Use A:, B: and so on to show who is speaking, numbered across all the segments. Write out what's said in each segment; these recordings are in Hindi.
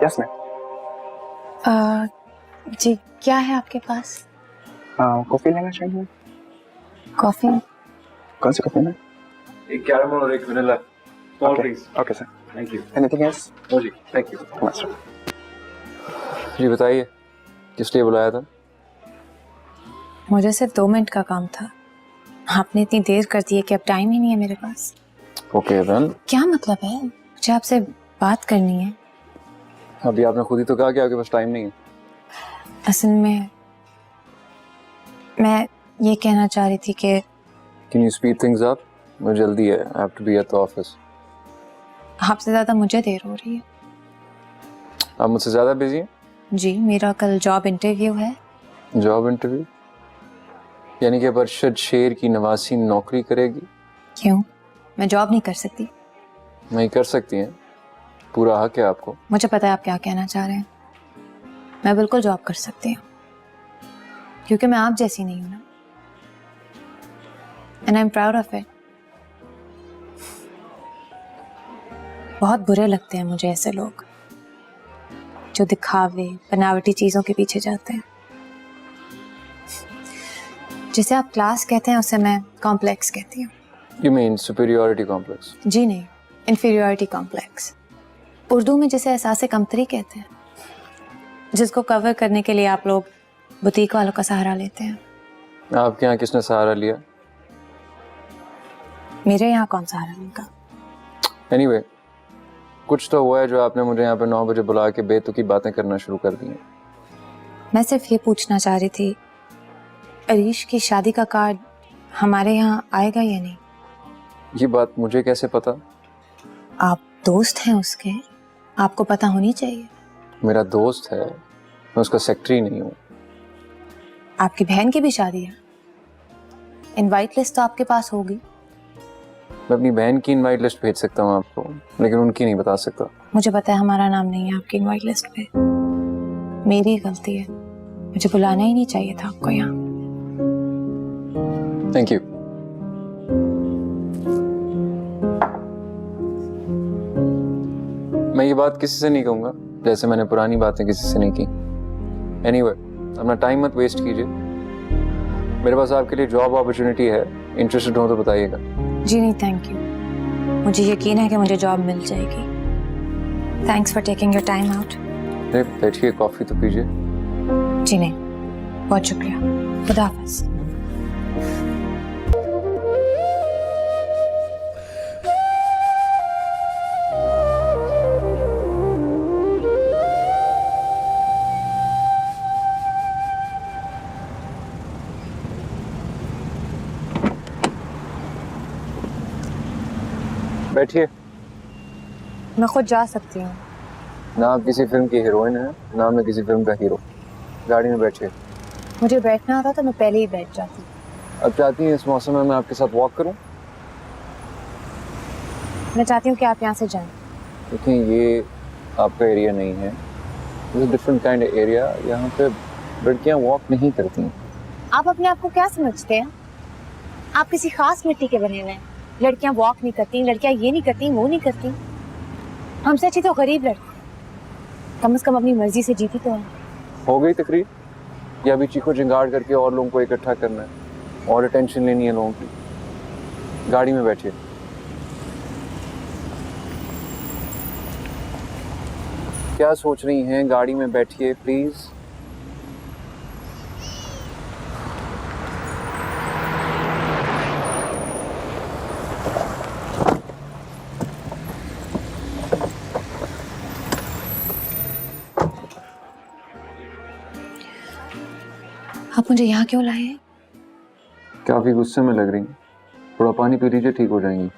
A: Yes ma'am.
B: जी क्या है आपके पास?
A: कॉफी लेना चाहिए।
B: कॉफी?
A: कौन सी कॉफी में?
C: एक कैरामल और एक vanilla. Small please.
A: Okay sir,
C: thank you.
A: Anything else?
C: No जी, थैंक यू।
A: मास्टर
C: जी बताइए, किस लिए बुलाया था?
B: मुझे सिर्फ 2 मिनट का काम था। आपने इतनी देर कर दी है कि अब टाइम ही नहीं है मेरे पास।
C: Okay then.
B: क्या मतलब है? मुझे आपसे बात करनी है।
C: अभी आपने खुद ही तो कहा कि आपके पास टाइम नहीं है।
B: असल में मैं ये कहना चाह रही थी कि
C: can you speed things up? मुझे जल्दी है, I have to be at the office.
B: आपसे ज़्यादा मुझे देर हो रही है।
C: आप मुझसे ज़्यादा बिजी हैं?
B: जी, मेरा कल जॉब इंटरव्यू है।
C: Job interview? यानी कि अब अरशद शेर की नवासी नौकरी करेगी?
B: क्यों? मैं जॉब नहीं कर सकती?
C: नहीं कर सकती हैं, पूरा हक है आपको।
B: मुझे पता है आप क्या कहना चाह रहे हैं। मैं बिल्कुल जॉब कर सकती हूँ, क्योंकि मैं आप जैसी नहीं हूँ ना। And I am proud of it. बहुत बुरे लगते हैं मुझे ऐसे लोग जो दिखावे, बनावटी चीजों के पीछे जाते हैं। जिसे आप क्लास कहते हैं उसे मैं कॉम्प्लेक्स कहती हूँ।
C: You mean superiority complex?
B: जी नहीं, इन्फीरियरिटी कॉम्प्लेक्स। उर्दू में जिसे एहसास कमतरी कहते हैं, जिसको कवर करने के लिए आप लोग बुटीक वालों का सहारा लेते हैं।
C: आपके यहाँ किसने सहारा लिया?
B: मेरे यहाँ कौन सहारा लेगा?
C: एनीवे, कुछ तो हुआ है जो आपने मुझे यहाँ पे 9 बजे बुला के बेतुकी बातें करना शुरू कर दी हैं।
B: मैं सिर्फ ये पूछना चाह रही थी, अरीश की शादी का कार्ड हमारे यहाँ आएगा या नहीं?
C: ये बात मुझे कैसे पता?
B: आप दोस्त हैं उसके, आपको पता होनी चाहिए।
C: मेरा दोस्त है, मैं उसका सेक्रेटरी नहीं हूँ।
B: आपकी बहन की भी शादी है, इनवाइट लिस्ट तो आपके पास होगी।
C: मैं अपनी बहन की इनवाइट लिस्ट भेज सकता हूँ आपको, लेकिन उनकी नहीं बता सकता।
B: मुझे पता है हमारा नाम नहीं है आपकी इनवाइट लिस्ट पे। मेरी गलती है, मुझे बुलाना ही नहीं चाहिए था आपको यहाँ।
C: Thank you. मैं ये बात किसी से नहीं कहूँगा, जैसे मैंने पुरानी बातें किसी से नहीं की। एनीवे, अपना टाइम मत वेस्ट कीजिए। मेरे पास आपके लिए जॉब अपॉर्चुनिटी है, इंटरेस्टेड हो तो बताइएगा।
B: जी नहीं, थैंक यू। मुझे यकीन है कि मुझे जॉब मिल जाएगी। Thanks for taking your time out.
C: बैठिए, कॉफी तो पीजिए।
B: जी नहीं, बहुत शुक्रिया। खुदा हाफिज़।
C: बैठिए।
B: मैं खुद जा सकती हूँ।
C: ना आप किसी फिल्म की हीरोइन है, ना मैं किसी फिल्म का हीरो। गाड़ी में बैठिए।
B: मुझे बैठना होता तो मैं पहले ही बैठ जाती।
C: अब चाहती हैं इस मौसम में मैं आपके साथ वॉक करूं?
B: मैं चाहती हूँ कि आप यहाँ से जाएं।
C: देखिए, ये आपका एरिया नहीं है, ये डिफरेंट काइंड एरिया। यहाँ पे लड़कियाँ वॉक नहीं करती।
B: आप अपने आप को क्या समझते हैं? आप किसी खास मिट्टी के बने हुए हैं। लड़कियाँ वॉक नहीं करती, लड़कियाँ ये नहीं करती, वो नहीं करती। हमसे अच्छी तो गरीब लड़की कम से कम अपनी मर्जी से जीती तो है।
C: हो गई तकरीर, या अभी चीखो चिंगाड़ करके और लोगों को इकट्ठा करना है और अटेंशन लेनी है लोगों की? गाड़ी में बैठिए। क्या सोच रही हैं? गाड़ी में बैठिए प्लीज।
B: आप मुझे यहाँ क्यों लाए हैं?
C: काफी गुस्से में लग रही हैं, थोड़ा पानी पी लीजिए, ठीक हो जाएंगी।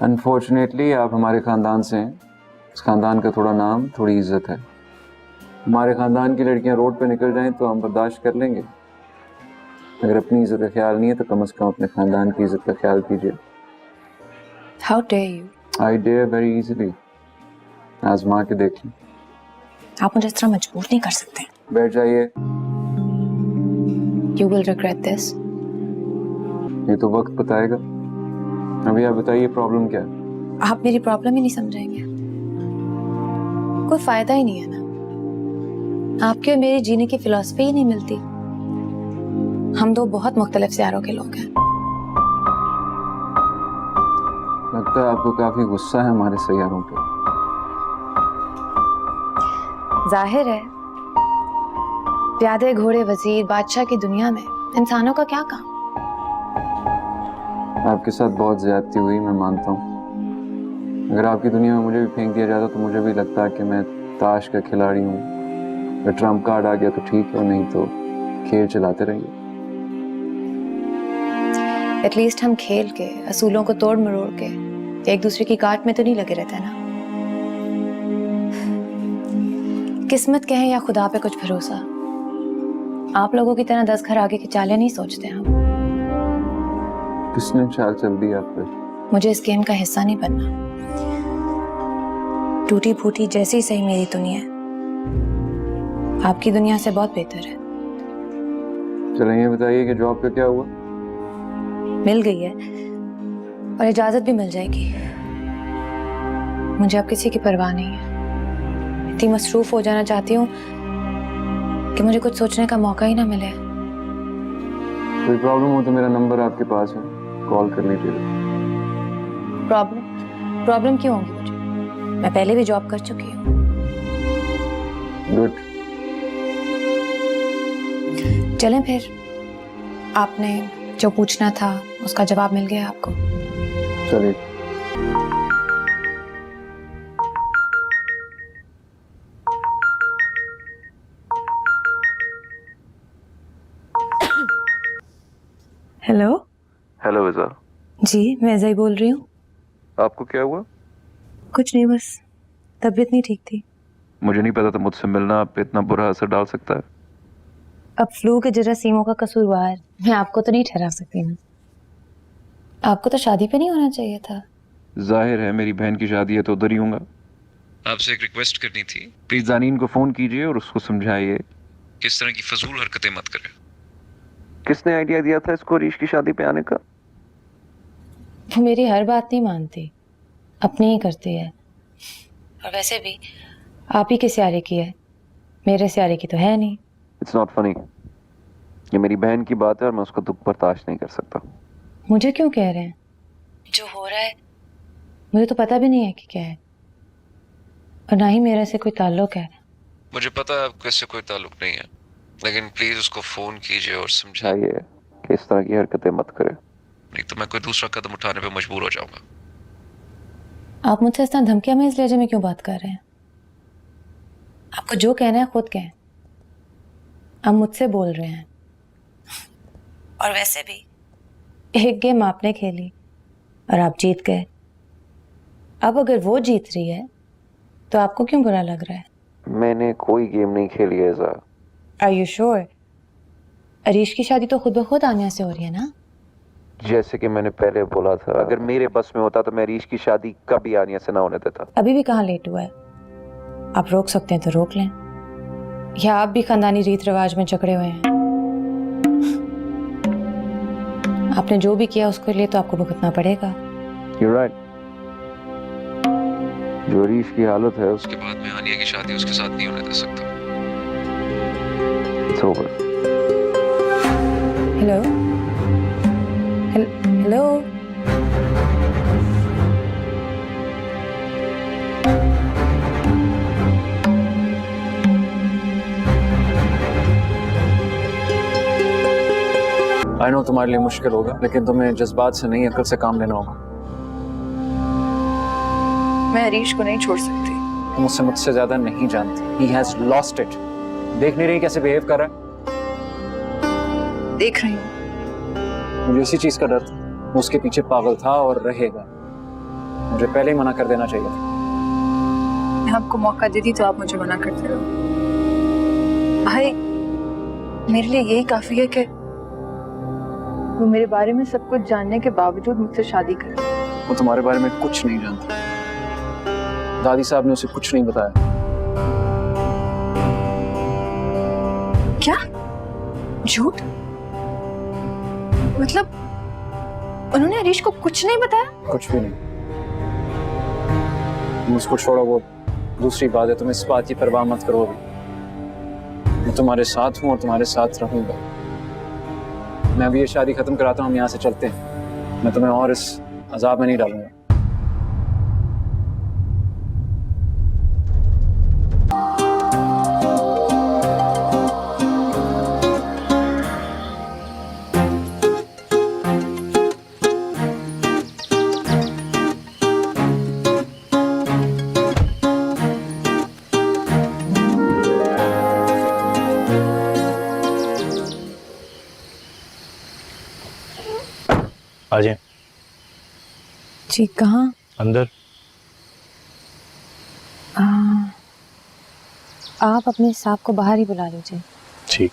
C: अनफॉर्चुनेटली आप हमारे खानदान से हैं, इस खानदान का थोड़ा नाम, थोड़ी इज्जत है। हमारे खानदान की लड़कियां रोड पे निकल जाएं तो हम बर्दाश्त कर लेंगे, अगर अपनी इज्जत का ख्याल नहीं है तो कम से कम अपने खानदान की इज्जत का ख्याल कीजिए।
B: How dare you?
C: I dare very easily। आजमा के देख लें।
B: आप मुझे इस तरह मजबूर नहीं कर सकते।
C: बैठ जाइए।
B: You will regret this।
C: ये तो वक्त बताएगा। अभी आप बताइए प्रॉब्लम क्या है?
B: आप मेरी प्रॉब्लम ही नहीं समझेंगे। कोई फायदा ही नहीं है ना। आपके और मेरी जीने की फिलॉसफी ही नहीं मिलती। हम दो बहुत मुख्तलिफ सियारों के लोग हैं।
C: लगता है आपको काफी गुस्सा है हमारे सैयारों पे।
B: जाहिर है, प्यादे घोड़े वजीर बादशाह की दुनिया में इंसानों का क्या काम।
C: आपके साथ बहुत ज्यादती हुई, मैं मानता हूँ। अगर आपकी दुनिया में मुझे भी फेंक दिया जाता तो मुझे भी लगता कि मैं ताश का खिलाड़ी हूँ। अगर ट्रम्प कार्ड आ गया तो ठीक है, नहीं तो खेल चलाते रहिए।
B: एटलीस्ट हम खेल के असूलों को तोड़ मरोड़ के एक दूसरे की काट में तो नहीं लगे रहते ना। किस्मत कहें या खुदा पे कुछ भरोसा, आप लोगों की तरह 10 घर आगे की चालें नहीं सोचते हम।
C: किसने चाल चल दी आप पे?
B: मुझे इस गेम का हिस्सा नहीं बनना। टूटी फूटी जैसी सही मेरी दुनिया है, आपकी दुनिया से बहुत बेहतर है।
C: चलें, ये बताइए कि जॉब का क्या हुआ?
B: मिल गई है और इजाजत भी मिल जाएगी। मुझे अब किसी की परवाह नहीं है। इतनी मसरूफ हो जाना चाहती हूँ कि मुझे कुछ सोचने का मौका ही ना मिले।
C: कोई प्रॉब्लम हो तो मेरा नंबर आपके पास है, कॉल कर लीजिए।
B: प्रॉब्लम क्यों होगी मुझे? मैं पहले भी जॉब कर चुकी हूँ।
C: गुड।
B: चलें फिर, आपने जो पूछना था उसका जवाब मिल गया आपको।
C: चलिए।
B: हेलो।
C: Hello visa.
B: जी, मैं अजय बोल रही हूँ।
C: आपको क्या हुआ?
B: कुछ नहीं, बस तबीयत नहीं ठीक थी।
C: मुझे नहीं पता था मुझसे मिलना आप पे इतना बुरा असर डाल सकता है।
B: अब फ्लू के जरासीमों का कसूरवार मैं आपको तो नहीं ठहरा सकती ना। आपको तो शादी पे नहीं होना चाहिए था।
C: जाहिर है, मेरी बहन की शादी है तो उधर ही हूँगा। आपसे एक रिक्वेस्ट करनी थी, प्लीज जानीन को फोन कीजिए और उसको समझाइए किस तरह की फजूल हरकतें मत करे। किसने आइडिया दिया था इसको रीश की शादी पे आने का?
B: वो मेरी हर बात नहीं मानती, अपनी ही करती है। और वैसे भी आप ही के स्यारे की है, मेरे स्यारे की तो है नहीं।
C: It's not funny. ये मेरी बहन की बात है और मैं उसका दुख बर्दाश्त नहीं कर सकता।
B: मुझे क्यों कह रहे हैं? जो हो रहा है मुझे तो पता भी नहीं है कि क्या है, और ना ही मेरे से कोई ताल्लुक है।
C: मुझे पता है आपको इससे कोई ताल्लुक नहीं है, लेकिन प्लीज उसको फोन कीजिए और समझाइए कि इस तरह की हरकतें मत करे, नहीं तो मैं कोई दूसरा कदम उठाने पे मजबूर हो जाऊंगा।
B: आप मुझसे इस तरह धमकियां में इस लहजे में क्यों बात कर रहे हैं? आपको जो कहना है खुद कहें, आप मुझसे बोल रहे हैं। और वैसे भी एक गेम आपने खेली और आप जीत गए। अब अगर वो जीत रही है तो आपको क्यों बुरा लग रहा है?
C: मैंने कोई गेम नहीं खेली है ज़ा।
B: Are you sure? अरीश की शादी तो खुद ब खुद आनिया से हो रही है ना?
C: जैसे कि मैंने पहले बोला था, अगर मेरे बस में होता तो मैं रीश की शादी कभी आनिया से ना होने देता।
B: अभी भी कहाँ लेट हुआ है? आप रोक सकते हैं तो रोक लें, या आप भी खानदानी रीत रिवाज में जकड़े हुए हैं। आपने जो भी किया उसके लिए तो आपको भुगतना पड़ेगा।
C: You're right. जो रीश की हालत है उसके बाद मैं आनिया की शादी उसके साथ नहीं होने दे सकता। It's over.
B: Hello hello.
C: I know तुम्हारे लिए मुश्किल होगा, लेकिन तुम्हें जज्बात से नहीं अकल से काम लेना होगा।
D: मैं अरीश को नहीं छोड़ सकती।
C: तुम उससे मुझसे ज्यादा नहीं जानती। He has lost it. देख नहीं रही कैसे बिहेव कर रहा है?
D: देख रही हूँ।
C: मुझे इसी चीज का डर था। वो उसके पीछे पागल था और रहेगा। मुझे पहले ही मना कर देना चाहिए था।
D: मैं आपको मौका देती तो आप मुझे मना करते रहो। भाई, मेरे लिए यही काफी है कि वो मेरे बारे में सब कुछ जानने के बावजूद मुझसे शादी करे।
C: वो तुम्हारे बारे में कुछ नहीं जानता। दादी साहब ने उसे कुछ नहीं बताया।
D: क्या? झूठ? मतलब उन्होंने अरीश को कुछ नहीं बताया?
C: कुछ भी नहीं। तुम उसको छोड़ो, वो दूसरी बात है तुम इस बात की परवाह मत करो अभी। मैं तुम्हारे साथ हूँ और तुम्हारे साथ रहूंगा। मैं अभी ये शादी खत्म कराता हूँ, हम यहाँ से चलते हैं। मैं तुम्हें और इस अजाब में नहीं डालूंगा।
E: आ जाए
B: जी कहाँ?
E: अंदर।
B: आप अपने साहब को बाहर ही बुला लीजिए।
E: ठीक।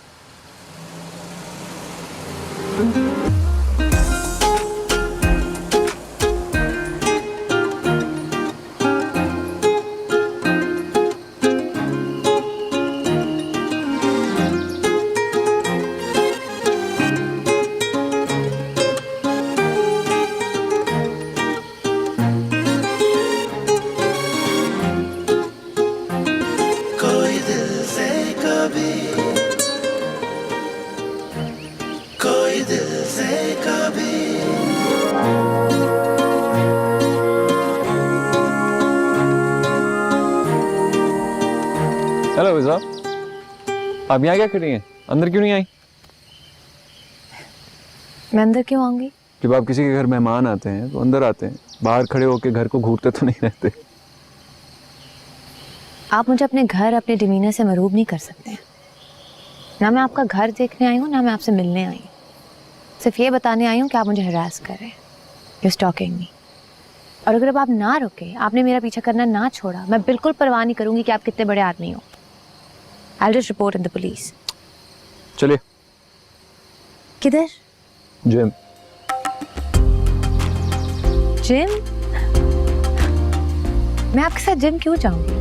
C: हेलो विज़ा, आप यहाँ क्या कर रही हैं? अंदर क्यों नहीं आई?
B: मैं अंदर क्यों आऊंगी?
C: जब आप किसी के घर मेहमान आते हैं तो अंदर आते हैं, बाहर खड़े होकर घर को घूरते तो नहीं रहते।
B: आप मुझे अपने घर अपने डिमीनर से मरूब नहीं कर सकते हैं। ना मैं आपका घर देखने आई हूँ, ना मैं आपसे मिलने आई हूँ। सिर्फ ये बताने आई हूँ कि आप मुझे हरास कर रहे हैं। You're stalking me। और अगर अब आप ना रुके, आपने मेरा पीछा करना ना छोड़ा, मैं बिल्कुल परवाह नहीं करूंगी कि आप कितने बड़े आदमी हो। I'll just report in the police।
C: चलिए।
B: किधर?
C: जिम।
B: जिम? मैं आपके साथ जिम क्यों जाऊंगी?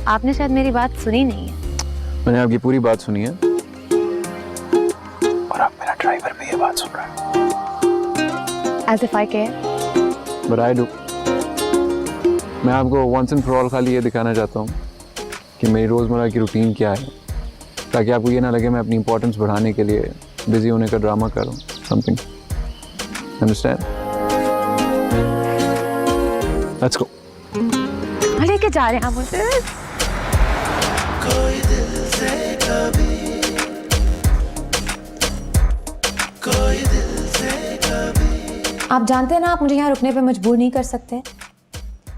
B: आपने शायद मेरी बात सुनी नहीं है।
C: मैंने आपकी पूरी बात सुनी है और आप मेरा ड्राइवर भी ये बात सुन रहा है।
B: As if I care।
C: But I do। मैं आपको once and for all खाली ये दिखाना चाहता हूँ कि मेरी रोज़मर्रा की रूटीन क्या है, ताकि आपको ये ना लगे मैं अपनी इंपॉर्टेंस बढ़ाने के लिए बिजी होने का ड्रामा कर रहा हूँ। समथिंग। अंडरस्टैंड? Let's go.
B: लेके जा रहे हैं आप मुझे?
F: कोई दिल से कभी, कोई दिल से कभी।
B: आप जानते हैं ना, आप मुझे यहाँ रुकने पे मजबूर नहीं कर सकते।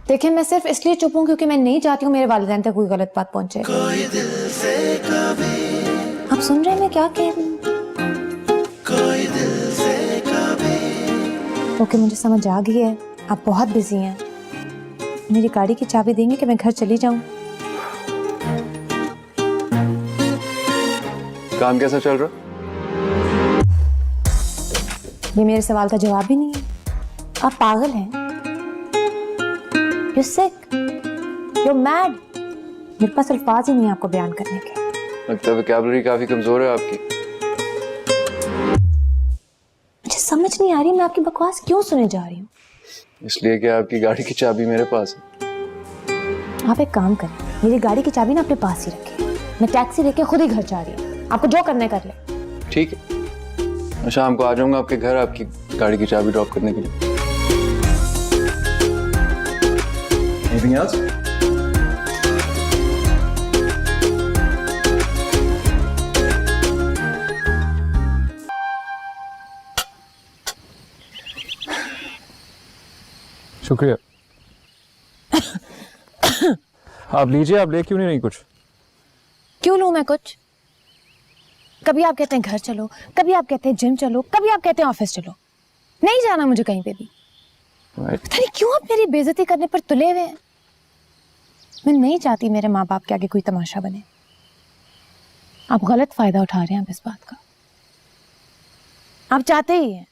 B: देखिए, मैं सिर्फ इसलिए चुप हूँ क्योंकि मैं नहीं चाहती हूँ मेरे वालिदैन तक कोई गलत बात पहुँचे।
F: कोई दिल से कभी,
B: आप सुन रहे हैं मैं क्या कह रही हूँ?
F: कोई दिल से कभी।
B: ओके, मुझे समझ आ गई है, आप बहुत बिजी हैं। मेरी गाड़ी की चाबी देंगे कि मैं घर चली जाऊँ?
C: काम कैसा चल रहा?
B: ये मेरे सवाल का जवाब ही नहीं है। आप पागल हैं। You're sick। You're mad। मेरे पास अल्फाज ही नहीं है आपको बयान करने के।
C: लगता है वोकैबुलरी काफी कमजोर है आपकी।
B: मुझे समझ नहीं आ रही मैं आपकी बकवास क्यों सुने जा रही हूँ।
C: इसलिए कि आपकी गाड़ी की चाबी मेरे पास है।
B: आप एक काम करें, मेरी गाड़ी की चाबी ना अपने पास ही रखें। मैं टैक्सी लेके खुद ही घर जा रही हूँ। आपको जो करना है कर ले।
C: ठीक है, मैं शाम को आ जाऊंगा आपके घर आपकी गाड़ी की चाबी ड्रॉप करने के लिए। Anything else? शुक्रिया। आप लीजिए, आप ले क्यों नहीं रही कुछ?
B: क्यों लूं मैं कुछ? कभी आप कहते हैं घर चलो, कभी आप कहते हैं जिम चलो, कभी आप कहते हैं ऑफिस चलो। नहीं जाना मुझे कहीं पे भी। पता नहीं क्यों आप मेरी बेइज्जती करने पर तुले हुए हैं। मैं नहीं चाहती मेरे माँ बाप के आगे कोई तमाशा बने। आप गलत फायदा उठा रहे हैं आप इस बात का। आप चाहते ही हैं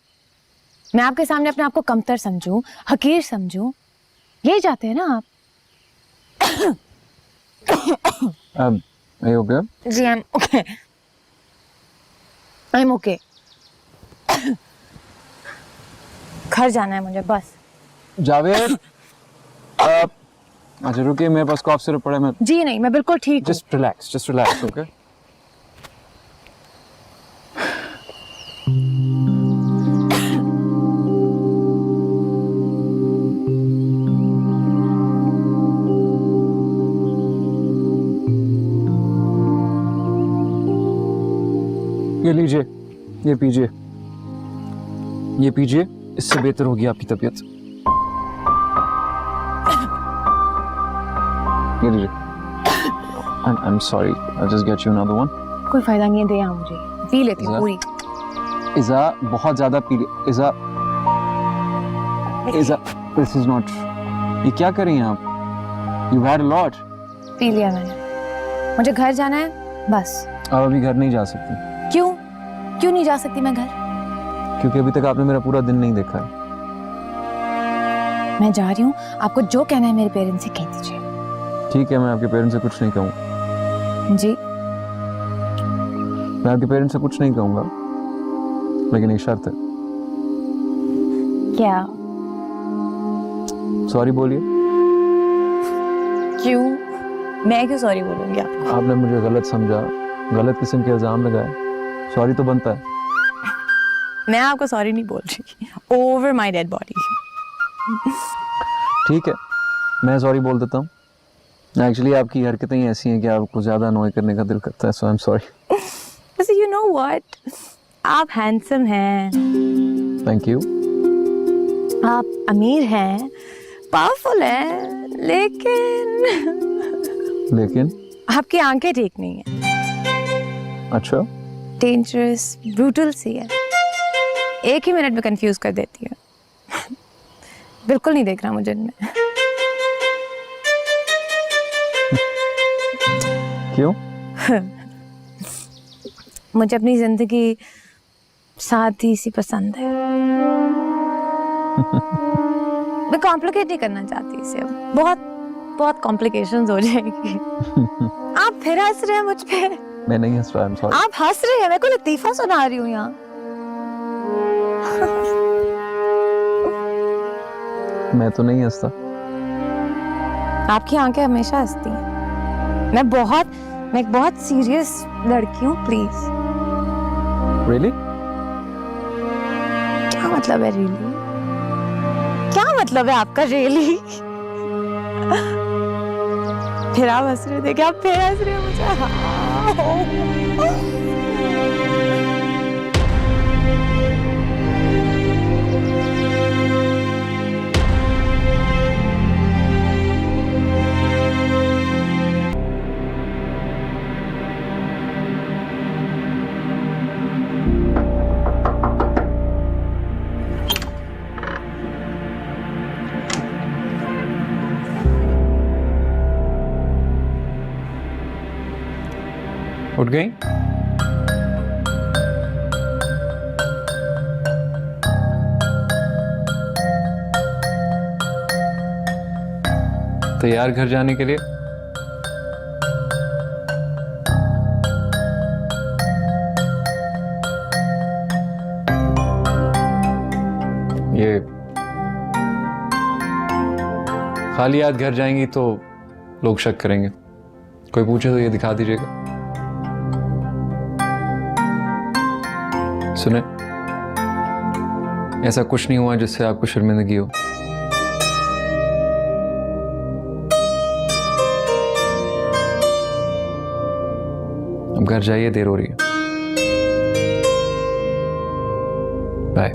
B: मैं आपके सामने अपने आप को कमतर समझूं, हकीर समझूं। यही चाहते हैं ना आप?
C: नहीं हो गया?
B: जी आई एम ओके। घर जाना है मुझे बस।
C: जावेद, अच्छा रुकिए, मेरे पास कॉफ सिरप पड़ा है, मैं
B: जी नहीं, मैं बिल्कुल ठीक हूँ।
C: Just relax, okay? ये लीजिए, ये पीजिए, ये पीजिए, इससे बेहतर होगी आपकी तबीयत। ये लीजिए। I'm sorry, I'll just get you another one.
B: कोई फायदा नहीं है, दे यहाँ मुझे, पी लेती हूँ
C: इज़ा?
B: पूरी।
C: इज़ा बहुत ज्यादा पी ली। इज़ा, this is not, ये क्या कर रही हैं आप? You've had a lot.
B: P लिया मैंने, मुझे घर जाना है बस।
C: आप अभी घर नहीं जा सकती,
B: क्यों क्यों नहीं जा सकती मैं घर?
C: क्योंकि अभी तक आपने मेरा पूरा दिन नहीं देखा है।
B: मैं जा रही हूँ, आपको जो कहना है मेरे पेरेंट्स से कह दीजिए।
C: ठीक है, मैं आपके पेरेंट्स से कुछ नहीं कहूँगा।
B: जी,
C: मैं आपके पेरेंट्स से कुछ नहीं कहूँगा, लेकिन एक शर्त है।
B: क्या?
C: सॉरी बोलिए।
B: क्यों? मैं क्यों सॉरी बोलूंगी आपको?
C: आपने मुझे गलत समझा, गलत किस्म के इल्जाम लगाए, सॉरी तो बनता है।
B: मैं आपको सॉरी नहीं बोल रही, ओवर माय डेड बॉडी।
C: ठीक है, मैं सॉरी बोल देता हूँ। एक्चुअली आपकी हरकतें ही ऐसी हैं कि आपको ज़्यादा अनॉय करने का दिल करता है, सो आई एम सॉरी।
B: वैसे यू नो व्हाट, आप हैंडसम हैं,
C: थैंक यू।
B: आप अमीर हैं, पावरफुल हैं, लेकिन आपकी आंखें ठीक नहीं है।
C: अच्छा,
B: डेंजरस, ब्रूटल सी है, एक ही मिनट में कंफ्यूज कर देती है। बिल्कुल नहीं देख रहा मुझे इनमें।
C: क्यों?
B: मुझे अपनी जिंदगी सादी सी पसंद है। मैं कॉम्प्लिकेट नहीं करना चाहती इसे, बहुत बहुत कॉम्प्लिकेशंस हो जाएगी। आप फिर हंस रहे हैं मुझ पे।
C: मैं नहीं हंस रहा, आई एम सॉरी।
B: आप हंस रहे हैं, मैं को लतीफा सुना रही हूँ यहाँ।
C: मैं तो नहीं हंसता।
B: आपकी आंखें हमेशा हंसती हैं। मैं एक बहुत सीरियस लड़की हूँ, प्लीज।
C: रियली?
B: क्या मतलब है रियली? क्या मतलब है आपका रियली? फिर आप हंस रहे थे क्या? आप फिर हंस रहे हो मुझे?
C: उठ गई? तैयार घर जाने के लिए? ये खाली हाथ घर जाएंगी तो लोग शक करेंगे, कोई पूछे तो ये दिखा दीजिएगा। सुने, ऐसा कुछ नहीं हुआ जिससे आपको शर्मिंदगी हो। अब घर जाइए, देर हो रही है। बाय।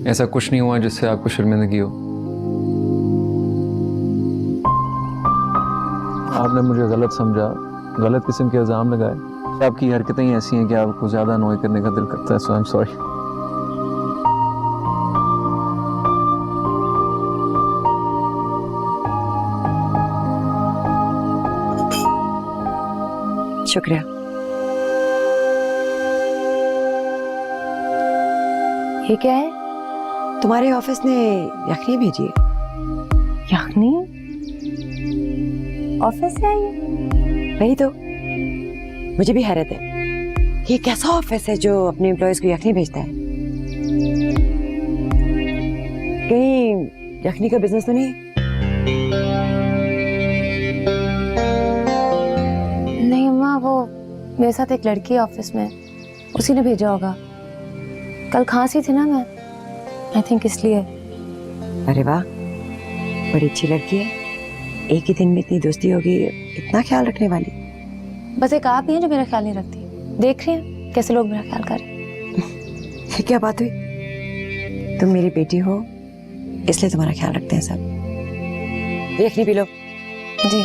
C: ऐसा कुछ नहीं हुआ जिससे आपको शर्मिंदगी हो। आपने मुझे गलत समझा, गलत किस्म के इल्जाम लगाए। आपकी हरकतें ही ऐसी हैं कि आपको ज्यादा अनॉय करने का दिल करता है, सो आई एम सॉरी।
D: शुक्रिया।
B: ये क्या है?
G: तुम्हारे ऑफिस ने यखनी भेजी है।
B: यखनी ऑफिस से आई है?
G: वही तो, मुझे भी हैरत है, ये कैसा ऑफिस है जो अपने एम्प्लॉयज को यखनी भेजता है? कहीं यखनी का बिजनेस तो नहीं?
B: नहीं अम्मा, वो मेरे साथ एक लड़की है ऑफिस में, उसी ने भेजा होगा। कल खांसी थी ना मैं, आई थिंक इसलिए।
G: अरे वाह, बड़ी अच्छी लड़की है, एक ही दिन में इतनी दोस्ती होगी, इतना ख्याल रखने वाली।
B: बस एक आप ही हैं जो मेरा ख्याल नहीं रखती। देख रहे हैं कैसे लोग मेरा ख्याल कर रहे हैं।
G: ये क्या बात हुई? तुम मेरी बेटी हो, इसलिए तुम्हारा ख्याल रखते हैं सब। यखनी पी लो।
B: जी